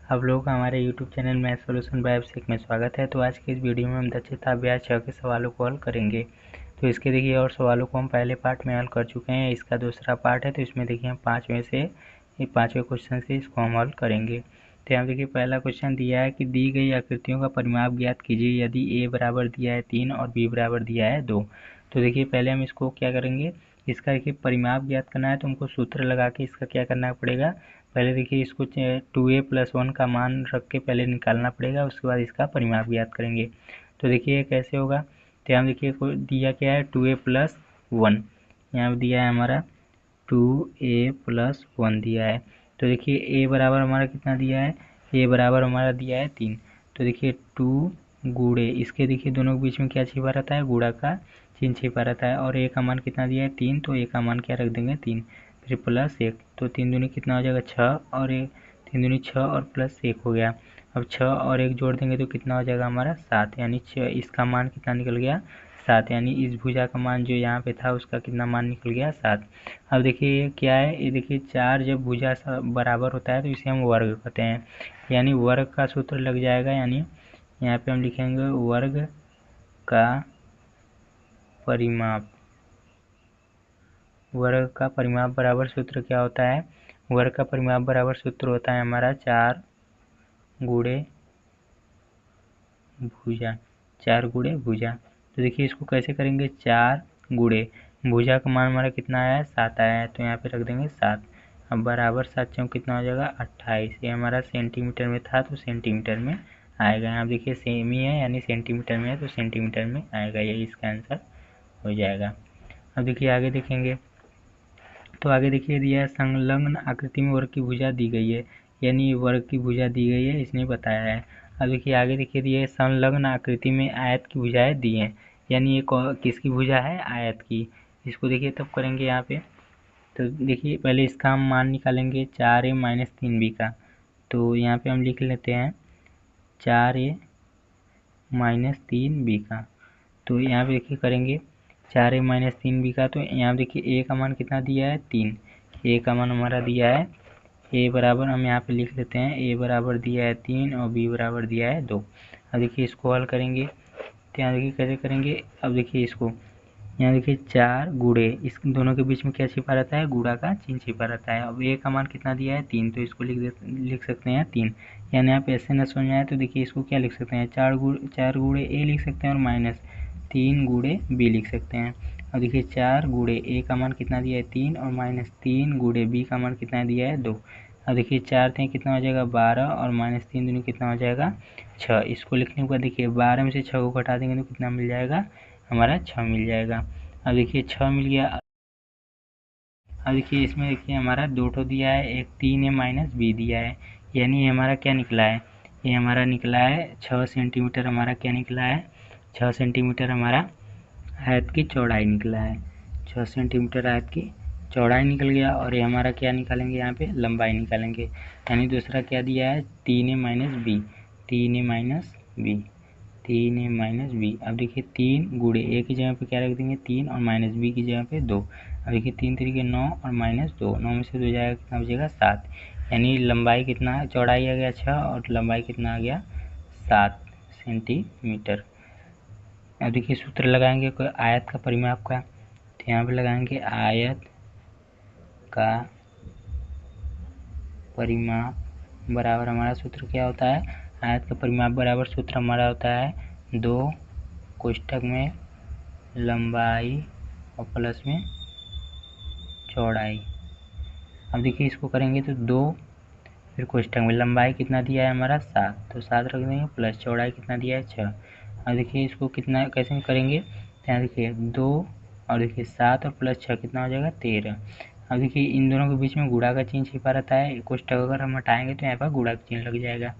आप लोगों का हमारे YouTube channel math solution by Abhishek में स्वागत है। तो आज के इस वीडियो में हम दक्षता अभ्यास 6 के सवालों को हल करेंगे। तो इसके देखिए और सवालों को हम पहले पार्ट में हल कर चुके हैं, इसका दूसरा पार्ट है। तो इसमें देखिए हम पाँचवें क्वेश्चन से इसको हम हल करेंगे। तो यहाँ देखिए पहला क्वेश्चन दिया है कि दी गई आकृतियों का परिमाप ज्ञात कीजिए यदि a बराबर दिया है 3 और b बराबर दिया है 2। तो देखिए पहले हम इसको क्या करेंगे, इसका देखिए परिमाप ज्ञात करना है तो हमको सूत्र लगा के इसका क्या करना पड़ेगा। पहले देखिए इसको 2a+1 का मान रख के पहले निकालना पड़ेगा, उसके बाद इसका परिमाप ज्ञात करेंगे। तो देखिए कैसे होगा, तो यहाँ देखिए दिया क्या है 2a+1, यहाँ दिया है हमारा 2a+1 दिया है। तो देखिए a बराबर हमारा कितना दिया है, a बराबर हमारा दिया है 3। तो देखिए 2 गुणे इसके देखिए दोनों के बीच में क्या छिपा रहता है, गुणा का चिन्ह छिपा रहता है। और a का मान कितना दिया है 3, तो a का मान क्या रख देंगे 3, फिर +1। तो 3 दूनी कितना हो जाएगा 6, और 3 दूनी 6 और +1 हो गया। अब 6 और 1 जोड़ देंगे तो कितना हो जाएगा हमारा 7, यानी 6 इसका मान कितना निकल गया 7, यानी इस भुजा का मान जो यहाँ पे था उसका कितना मान निकल गया 7। अब देखिए ये क्या है, ये देखिए 4 जब भुजा बराबर होता है तो इसे हम वर्ग कहते हैं, यानी वर्ग का सूत्र लग जाएगा। यानी यहाँ पे हम लिखेंगे वर्ग का परिमाप। वर्ग का परिमाप बराबर सूत्र क्या होता है, वर्ग का परिमाप बराबर सूत्र होता है हमारा 4 गुणे भुजा, 4 गुणे भुजा। तो देखिए इसको कैसे करेंगे, 4 गुणे भुजा का मान हमारा कितना आया है 7 आया है, तो यहाँ पे रख देंगे 7। अब बराबर 7 चौक कितना हो जाएगा 28। ये हमारा सेंटीमीटर में था तो सेंटीमीटर में आएगा। यहाँ देखिए सेम ही है, यानी सेंटीमीटर में है तो सेंटीमीटर में आएगा, यही इसका आंसर हो जाएगा। अब देखिए आगे देखेंगे, तो आगे देखिए दिया है संलग्न आकृति में वर्ग की भुजा दी गई है, यानी वर्ग की भुजा दी गई है इसने बताया है। अब देखिए आगे देखिए दिया है संलग्न आकृति में आयत की भुजाएं दी हैं, यानी ये किसकी भुजा है, आयत की। इसको देखिए तब करेंगे यहाँ पे। तो देखिए पहले इसका हम मान निकालेंगे 4a - 3b का। तो यहाँ पे हम लिख लेते हैं 4a - 3b का। तो यहाँ पे देखिए करेंगे 4a - 3b का। तो यहाँ देखिए a का मान कितना दिया है 3, a का मान हमारा दिया है, a बराबर हम यहाँ पे लिख लेते हैं a बराबर दिया है 3 और b बराबर दिया है 2। अब देखिए इसको हल करेंगे, तो यहाँ देखिए कैसे करेंगे। अब देखिए इसको यहाँ देखिए 4 गुणे, इस दोनों के बीच में क्या छिपा रहता है, गुणा का चिन्ह छिपा रहता है। अब a का मान कितना दिया है 3, तो इसको लिख सकते हैं 3। यानी आप ऐसे न समझ आए तो देखिए इसको क्या लिख सकते हैं, 4 गुणे a लिख सकते हैं और -3 गुणे b लिख सकते हैं। अब देखिए 4 गुणे a का मान कितना दिया है 3 और -3 गुणे b का मान कितना दिया है 2। अब देखिए 4 थे कितना हो जाएगा 12 और -3 दूनी कितना हो जाएगा 6। इसको लिखने के बाद देखिए 12 में से 6 को घटा देंगे तो कितना मिल जाएगा हमारा 6 मिल जाएगा। अब देखिए 6 मिल गया। अब देखिए इसमें देखिए हमारा 2 ठो दिया है, एक 3a - b दिया है, यानी ये हमारा क्या निकला है, ये हमारा निकला है 6 सेंटीमीटर। हमारा क्या निकला है 6 सेंटीमीटर हमारा आयत की चौड़ाई निकला है, 6 सेंटीमीटर आयत की चौड़ाई निकल गया। और ये हमारा क्या निकालेंगे, यहाँ पे लंबाई निकालेंगे। यानी दूसरा क्या दिया है 3a - b, 3a - b, 3a - b। अब देखिए 3 गुणे a की जगह पे क्या रख देंगे 3 और -b की जगह पे 2। अब देखिए 3 तरीके 9 और -2, 9 में से 2 जाएगा कितना बचेगा 7। यानी लंबाई कितना, चौड़ाई आ गया 6 और लंबाई कितना आ गया 7 सेंटीमीटर। अब देखिए सूत्र लगाएंगे कोई आयत का परिमाप का, तो यहाँ पे लगाएंगे आयत का परिमाप बराबर हमारा सूत्र क्या होता है, आयत का परिमाप बराबर सूत्र हमारा होता है 2 कोष्ठक में लंबाई और प्लस में चौड़ाई। अब देखिए इसको करेंगे तो 2 फिर कोष्ठक में लंबाई कितना दिया है हमारा 7, तो 7 रख देंगे, प्लस चौड़ाई कितना दिया है 6। अब देखिए इसको कितना कैसे करेंगे, तो यहाँ देखिए 2 और देखिए 7 और प्लस 6 कितना हो जाएगा 13। अब देखिए इन दोनों के बीच में गुणा का चिन्ह छिपा रहता है, कोष्ठक अगर हम हटाएंगे तो यहाँ पर गुणा का चिन्ह लग जाएगा।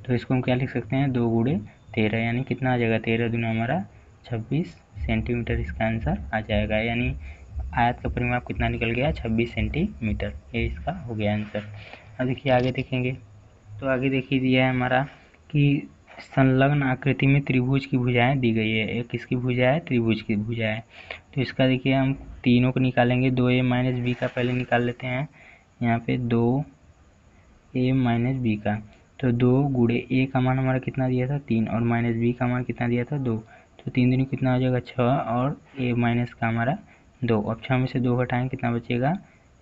तो इसको हम क्या लिख सकते हैं 2 गुणे 13, यानी कितना आ जाएगा 13 दूना हमारा 26 सेंटीमीटर इसका आंसर आ जाएगा। यानी आयत का परिमाप कितना निकल गया 26 सेंटीमीटर, ये इसका हो गया आंसर। अब देखिए आगे देखेंगे, तो आगे देखिए दिया है हमारा कि संलग्न आकृति में त्रिभुज की भुजाएं दी गई है। एक किसकी भुजा है, त्रिभुज की भुजा है। तो इसका देखिए हम तीनों को निकालेंगे, 2a - b का पहले निकाल लेते हैं। यहाँ पे 2a ए माइनस बी का। तो 2 गुणे ए का मान हमारा कितना दिया था 3 और माइनस बी का मान कितना दिया था 2। तो 3 दूनी कितना हो जाएगा 6 और ए माइनस का हमारा 2। अब 6 में से 2 घटाएंगे कितना बचेगा,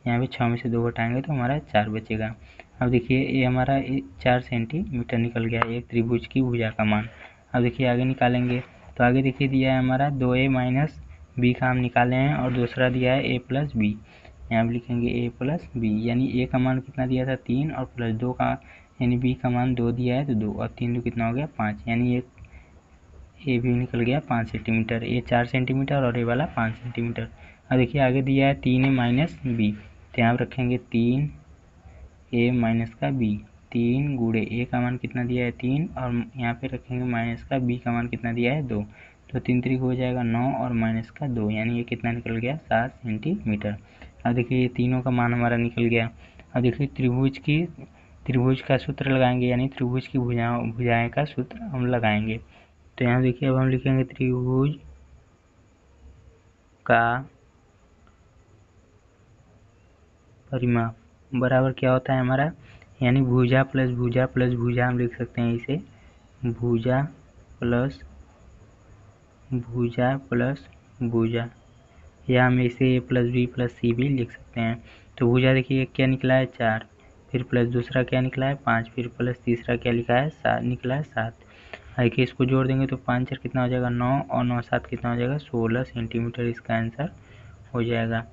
यहाँ पे 6 में से 2 घटाएंगे तो हमारा 4 बचेगा। अब देखिए ये हमारा 4 सेंटीमीटर निकल गया एक त्रिभुज की भुजा का मान। अब देखिए आगे निकालेंगे, तो आगे देखिए दिया है हमारा 2a माइनस बी का हम निकाले हैं और दूसरा दिया है a प्लस बी। यहाँ पे लिखेंगे a प्लस बी, यानी a का मान कितना दिया था 3 और प्लस 2 का यानी b का मान 2 दिया है तो 2 और 3 2 कितना हो गया 5, यानी एक ए भी निकल गया 5 सेंटीमीटर, ये 4 सेंटीमीटर और ये वाला 5 सेंटीमीटर। अब देखिए आगे दिया है 3a माइनस बी, तो यहाँ पर रखेंगे 3a माइनस का b, 3 गुणे ए का मान कितना दिया है 3 और यहाँ पे रखेंगे माइनस का b का मान कितना दिया है 2। तो 3 3 हो जाएगा 9 और माइनस का 2, यानी ये कितना निकल गया 7 सेंटीमीटर। अब देखिए ये तीनों का मान हमारा निकल गया। अब देखिए त्रिभुज का सूत्र लगाएंगे, यानी त्रिभुज की भुजाएं का सूत्र हम लगाएंगे। तो यहाँ देखिए अब हम लिखेंगे त्रिभुज का परिमाप बराबर क्या होता है हमारा, यानी भुजा प्लस भुजा प्लस भुजा हम लिख सकते हैं इसे, भुजा प्लस भुजा प्लस भुजा, या हम इसे ए प्लस बी प्लस सी भी लिख सकते हैं। तो भुजा देखिए क्या निकला है 4, फिर प्लस दूसरा क्या निकला है 5, फिर प्लस तीसरा क्या लिखा है 7 निकला है 7। देखिए इसको जोड़ देंगे तो 5 4 कितना हो जाएगा 9 और 9 7 कितना हो जाएगा 16 सेंटीमीटर इसका आंसर हो जाएगा।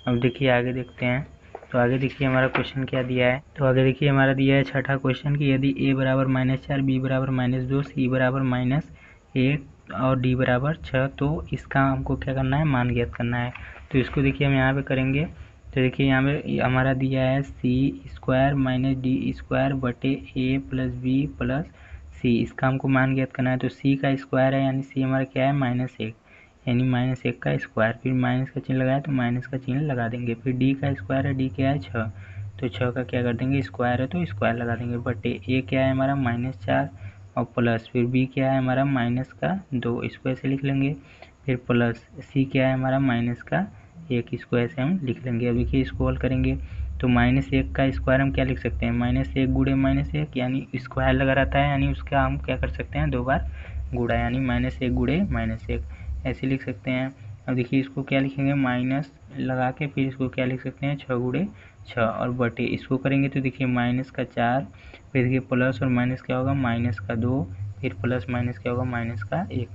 अब देखिए आगे देखते हैं, तो आगे देखिए हमारा क्वेश्चन क्या दिया है। तो आगे देखिए हमारा दिया है छठा क्वेश्चन कि यदि a बराबर -4, b बराबर -2, c बराबर -1 और d बराबर 6, तो इसका हमको क्या करना है मान ज्ञात करना है। तो इसको देखिए हम यहाँ पे करेंगे, तो देखिए यहाँ पे हमारा दिया है c² माइनस डी स्क्वायर बटे a प्लस बी प्लस सी, इसका हमको मान ज्ञात करना है। तो c का स्क्वायर है यानी c हमारा क्या है -1, यानी -1 का स्क्वायर, फिर माइनस का चिन्ह लगाया तो माइनस का चिन्ह लगा देंगे। फिर d का स्क्वायर है, d क्या है 6, तो 6 का क्या कर देंगे स्क्वायर है तो स्क्वायर लगा देंगे, बटे a क्या है हमारा -4 और प्लस फिर b क्या है हमारा माइनस का 2, इसको ऐसे लिख लेंगे। फिर प्लस c क्या है हमारा माइनस का 1, इसको ऐसे हम लिख लेंगे। अब देखिए इसको हल करेंगे तो -1 का स्क्वायर हम क्या लिख सकते हैं -1 गुणे -1, यानी स्क्वायर लगा रहता है, यानी उसका हम क्या कर सकते हैं 2 बार गुणा, यानी -1 गुणे -1 ऐसे लिख सकते हैं। अब देखिए इसको क्या लिखेंगे माइनस लगा के फिर इसको क्या लिख सकते हैं 6 गुणे 6 और बटे इसको करेंगे तो देखिए -4, फिर देखिए प्लस और माइनस क्या होगा -2, फिर प्लस माइनस क्या होगा -1।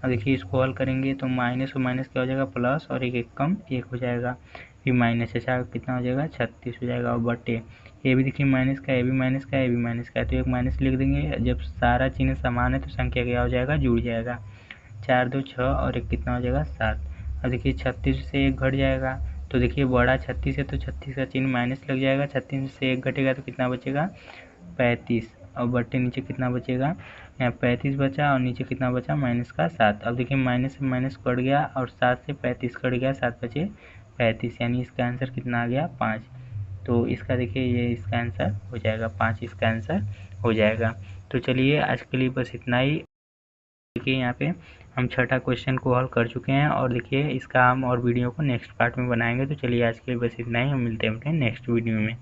अब देखिए इसको हल करेंगे तो माइनस और माइनस क्या हो जाएगा प्लस और एक कम 1 हो जाएगा, फिर -4 कितना हो जाएगा 36 हो जाएगा और बटे ये भी देखिए माइनस का, ये भी माइनस का, ये भी माइनस का है तो एक माइनस लिख देंगे। जब सारा चिन्ह समान है तो संख्या क्या हो जाएगा जुड़ जाएगा, 4 2 6 और 1 कितना हो जाएगा 7। अब देखिए 36 से 1 घट जाएगा, तो देखिए बड़ा 36 है तो 36 का चिन्ह माइनस लग जाएगा, 36 से 1 घटेगा तो कितना बचेगा 35 और बट्टे नीचे कितना बचेगा, यहाँ 35 बचा और नीचे कितना बचा -7। अब देखिए माइनस से माइनस कट गया और 7 से 35 कट गया, 7 बचे 35, यानी इसका आंसर कितना आ गया 5। तो इसका देखिए ये इसका आंसर हो जाएगा 5, इसका आंसर हो जाएगा। तो चलिए आज के लिए बस इतना ही। देखिए यहाँ पे हम छठा क्वेश्चन को हल कर चुके हैं और देखिए इसका हम और वीडियो को नेक्स्ट पार्ट में बनाएंगे। तो चलिए आज के लिए बस इतना ही, हम मिलते हैं अपने नेक्स्ट वीडियो में।